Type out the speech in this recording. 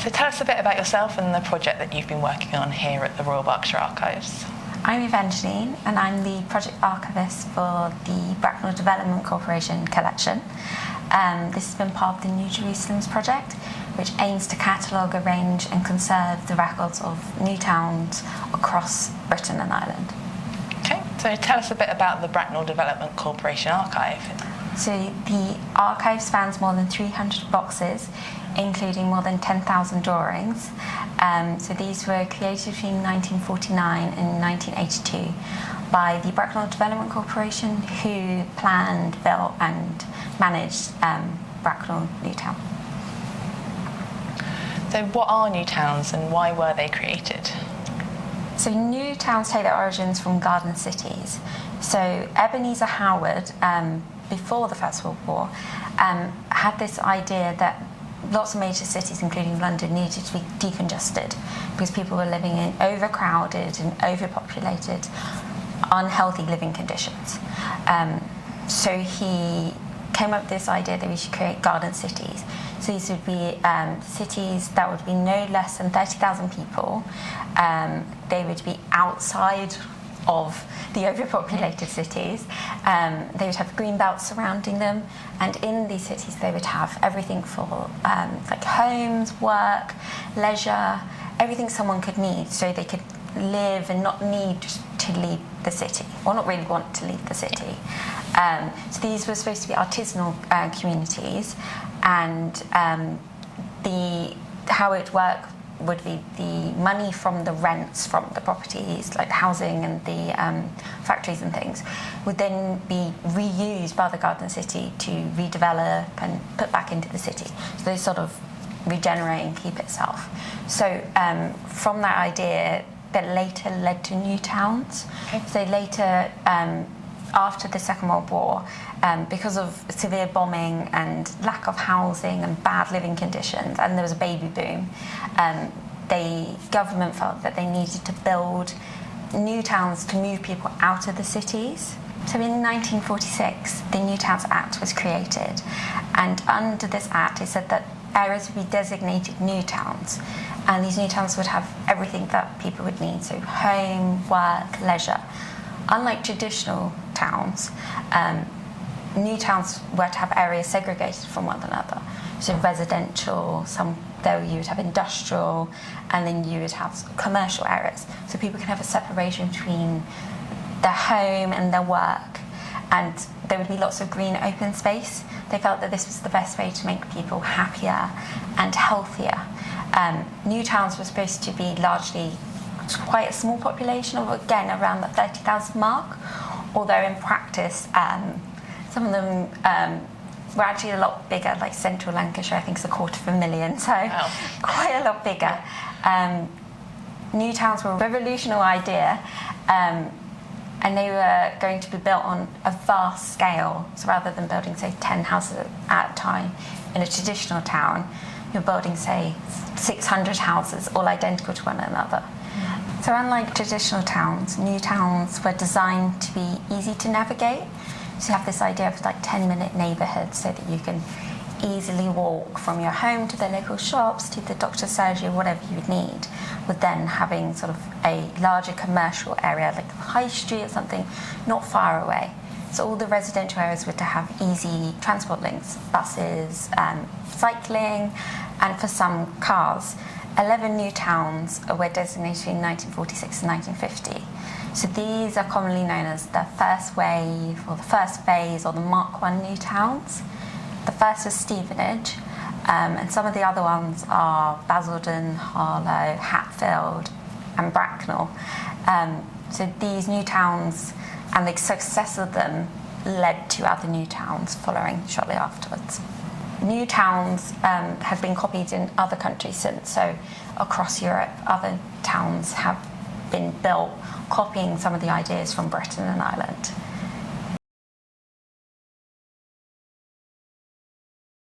So tell us a bit about yourself and the project that you've been working on here at the Royal Berkshire Archives. I'm Evangeline, and I'm the project archivist for the Bracknell Development Corporation collection. This has been part of the New Jerusalems project, which aims to catalogue, arrange and conserve the records of new towns across Britain and Ireland. Okay, so tell us a bit about the Bracknell Development Corporation archive. So the archive spans more than 300 boxes, including more than 10,000 drawings. So these were created between 1949 and 1982 by the Bracknell Development Corporation, who planned, built and managed Bracknell New Town. So what are new towns and why were they created? So new towns take their origins from garden cities. So Ebenezer Howard, before the First World War, had this idea that lots of major cities, including London, needed to be decongested because people were living in overcrowded and overpopulated, unhealthy living conditions. So he came up with this idea that we should create garden cities. So these would be cities that would be no less than 30,000 people. They would be outside of the overpopulated cities. They would have green belts surrounding them, and in these cities they would have everything for like homes, work, leisure, everything someone could need, so they could live and not need to leave the city, or not really want to leave the city. So these were supposed to be artisanal communities, and how it worked would be the money from the rents from the properties, like the housing and the factories and things, would then be reused by the garden city to redevelop and put back into the city. So they sort of regenerate and keep itself. So from that idea, that later led to new towns. Okay. So later, after the Second World War, because of severe bombing and lack of housing and bad living conditions, and there was a baby boom, the government felt that they needed to build new towns to move people out of the cities. So in 1946, the New Towns Act was created, and under this act it said that areas would be designated new towns, and these new towns would have everything that people would need, so home, work, leisure. Unlike traditional towns, new towns were to have areas segregated from one another. So residential, there you would have industrial, and then you would have commercial areas. So people can have a separation between their home and their work, and there would be lots of green open space. They felt that this was the best way to make people happier and healthier. New towns were supposed to be largely quite a small population, of again around the 30,000 mark, although in practice some of them were actually a lot bigger, like central Lancashire I think is 250,000, so wow. Quite a lot bigger. New towns were a revolutionary idea, and they were going to be built on a vast scale. So rather than building, say, 10 houses at a time in a traditional town, you're building, say, 600 houses, all identical to one another. So unlike traditional towns, new towns were designed to be easy to navigate. So you have this idea of like 10-minute neighbourhoods, so that you can easily walk from your home to the local shops, to the doctor's surgery, whatever you would need, with then having sort of a larger commercial area, like the high street or something, not far away. So all the residential areas were to have easy transport links, buses, cycling, and for some cars. 11 new towns were designated in 1946 and 1950. So these are commonly known as the first wave, or the first phase, or the Mark I new towns. The first was Stevenage, and some of the other ones are Basildon, Harlow, Hatfield, and Bracknell. So these new towns and the success of them led to other new towns following shortly afterwards. New towns have been copied in other countries since, so across Europe other towns have been built copying some of the ideas from Britain and Ireland.